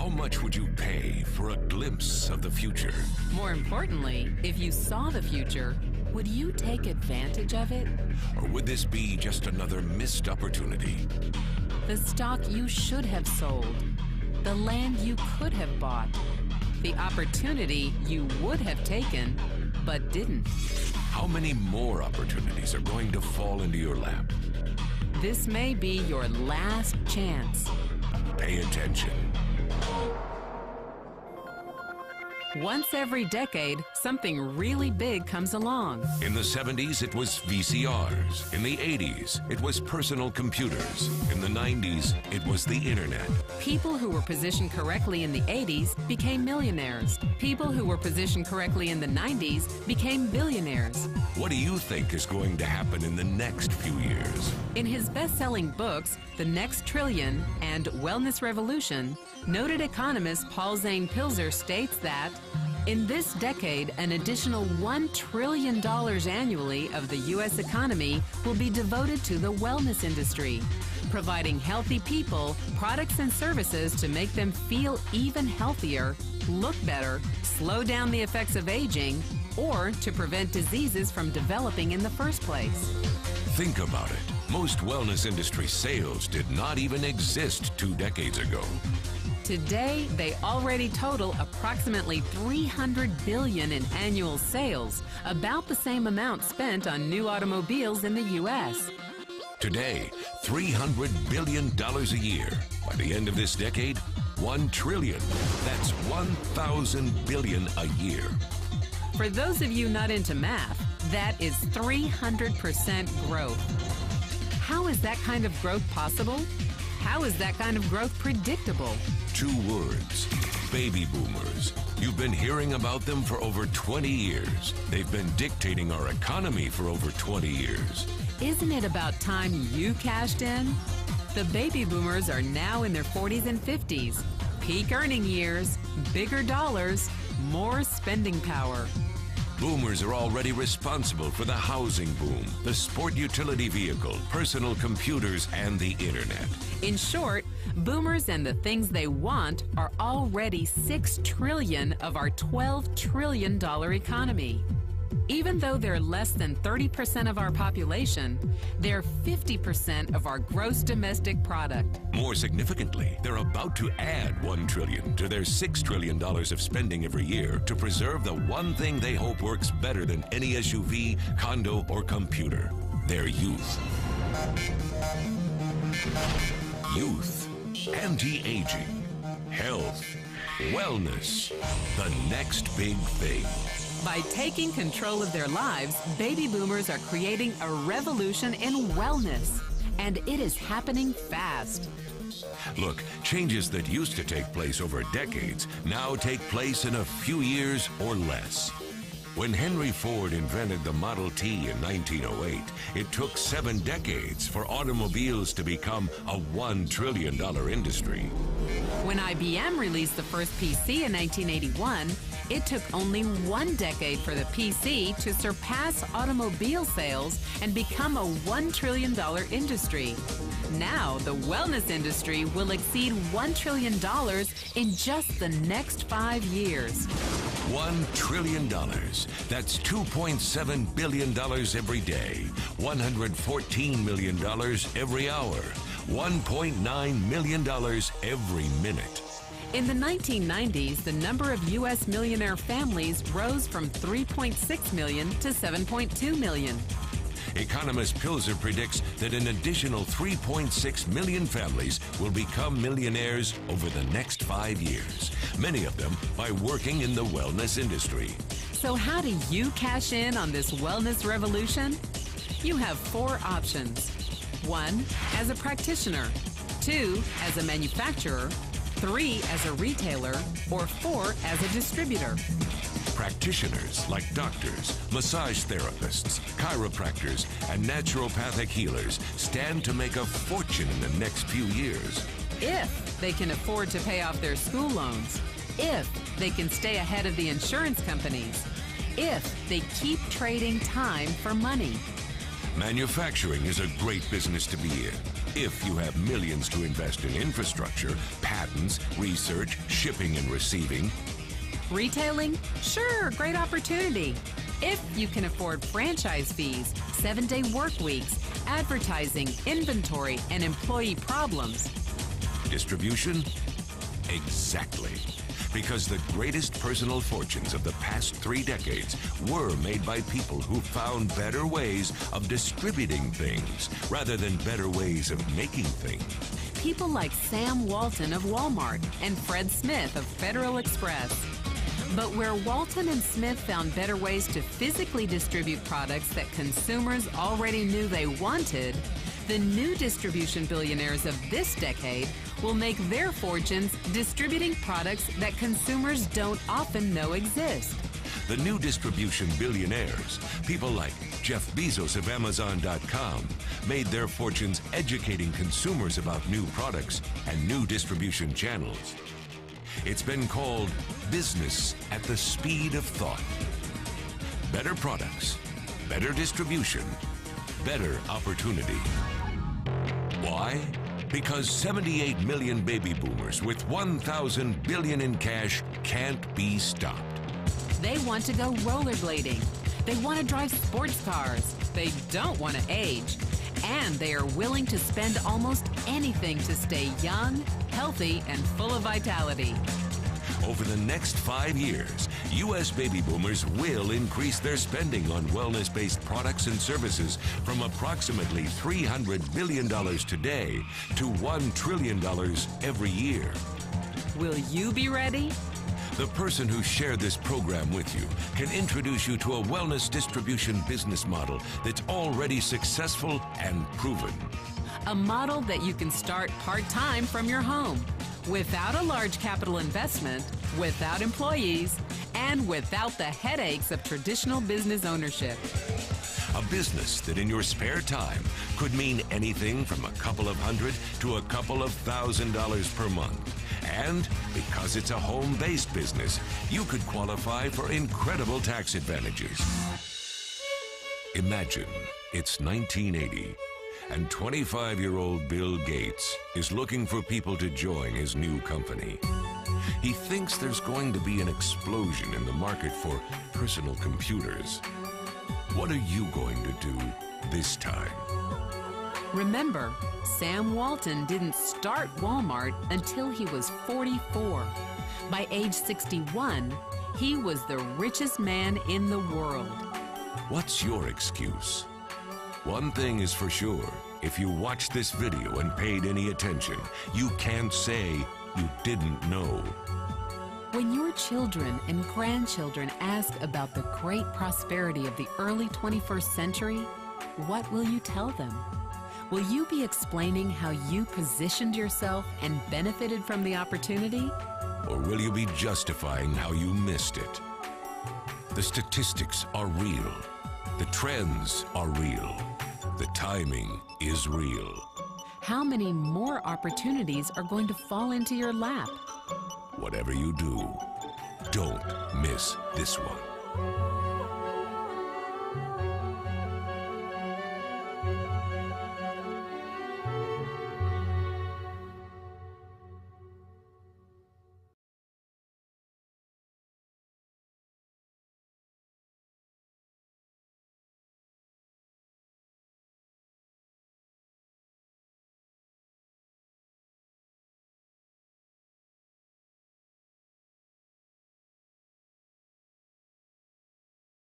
How much would you pay for a glimpse of the future? More importantly, if you saw the future, would you take advantage of it? Or would this be just another missed opportunity? The stock you should have sold, the land you could have bought, the opportunity you would have taken but didn't. How many more opportunities are going to fall into your lap? This may be your last chance. Pay attention. Once every decade, something really big comes along. In the 70s, it was VCRs. In the 80s, it was personal computers. In the 90s, it was the internet. People who were positioned correctly in the 80s became millionaires. People who were positioned correctly in the 90s became billionaires. What do you think is going to happen in the next few years? In his best-selling books, The Next Trillion and Wellness Revolution, noted economist Paul Zane Pilzer states that in this decade, an additional $1 trillion annually of the U.S. economy will be devoted to the wellness industry, providing healthy people products and services to make them feel even healthier, look better, slow down the effects of aging, or to prevent diseases from developing in the first place. Think about it. Most wellness industry sales did not even exist 2 decades ago. Today, they already total approximately $300 billion in annual sales, about the same amount spent on new automobiles in the U.S. Today, $300 billion a year. By the end of this decade, $1 trillion. That's 1,000 billion a year. For those of you not into math, that is 300% growth. How is that kind of growth possible? How is that kind of growth predictable? 2 words: baby boomers. You've been hearing about them for over 20 years. They've been dictating our economy for over 20 years. Isn't it about time you cashed in? The baby boomers are now in their 40s and 50s. Peak earning years, bigger dollars, more spending power. Boomers are already responsible for the housing boom, the sport utility vehicle, personal computers, and the internet. In short, boomers and the things they want are already $6 trillion of our $12 trillion economy. Even though they're less than 30% of our population, they're 50% of our gross domestic product. More significantly, they're about to add $1 trillion to their $6 trillion of spending every year to preserve the one thing they hope works better than any SUV, condo, or computer: their youth. Youth, anti-aging, health, wellness, the next big thing. By taking control of their lives, baby boomers are creating a revolution in wellness. And it is happening fast. Look, changes that used to take place over decades now take place in a few years or less. When Henry Ford invented the Model T in 1908, it took 7 decades for automobiles to become a $1 trillion industry. When IBM released the first PC in 1981, it took only 1 decade for the PC to surpass automobile sales and become a $1 trillion industry. Now, the wellness industry will exceed $1 trillion in just the next 5 years. $1 trillion. That's $2.7 billion every day, $114 million every hour, $1.9 million every minute. In the 1990s, the number of U.S. millionaire families rose from 3.6 million to 7.2 million. Economist Pilzer predicts that an additional 3.6 million families will become millionaires over the next 5 years, many of them by working in the wellness industry. So how do you cash in on this wellness revolution? You have 4 options. 1, as a practitioner. 2, as a manufacturer. 3, as a retailer. Or 4, as a distributor. Practitioners like doctors, massage therapists, chiropractors, and naturopathic healers stand to make a fortune in the next few years. If they can afford to pay off their school loans. If they can stay ahead of the insurance companies. If they keep trading time for money. Manufacturing is a great business to be in if you have millions to invest in infrastructure, patents, research, shipping and receiving. Retailing? Sure, great opportunity. If you can afford franchise fees, 7-day work weeks, advertising, inventory, and employee problems. Distribution? Exactly. Because the greatest personal fortunes of the past 3 decades were made by people who found better ways of distributing things rather than better ways of making things. People like Sam Walton of Walmart and Fred Smith of Federal Express. But where Walton and Smith found better ways to physically distribute products that consumers already knew they wanted, the new distribution billionaires of this decade will make their fortunes distributing products that consumers don't often know exist. The new distribution billionaires, people like Jeff Bezos of Amazon.com, made their fortunes educating consumers about new products and new distribution channels. It's been called business at the speed of thought. Better products, better distribution, better opportunity. Why? Because 78 million baby boomers with 1,000 billion in cash can't be stopped. They want to go rollerblading. They want to drive sports cars. They don't want to age. And they are willing to spend almost anything to stay young, healthy, and full of vitality. Over the next 5 years, U.S. baby boomers will increase their spending on wellness-based products and services from approximately $300 billion today to $1 trillion every year. Will you be ready? The person who shared this program with you can introduce you to a wellness distribution business model that's already successful and proven. A model that you can start part-time from your home, without a large capital investment, without employees, and without the headaches of traditional business ownership. A business that in your spare time could mean anything from a couple of hundred to a couple of $1,000s per month. And because it's a home-based business, you could qualify for incredible tax advantages. Imagine it's 1980, and 25-year-old Bill Gates is looking for people to join his new company. He thinks there's going to be an explosion in the market for personal computers. What are you going to do this time? Remember, Sam Walton didn't start Walmart until he was 44. By age 61, he was the richest man in the world. What's your excuse? One thing is for sure, if you watched this video and paid any attention, you can't say you didn't know. When your children and grandchildren ask about the great prosperity of the early 21st century, what will you tell them? Will you be explaining how you positioned yourself and benefited from the opportunity? Or will you be justifying how you missed it? The statistics are real. The trends are real. The timing is real. How many more opportunities are going to fall into your lap? Whatever you do, don't miss this one.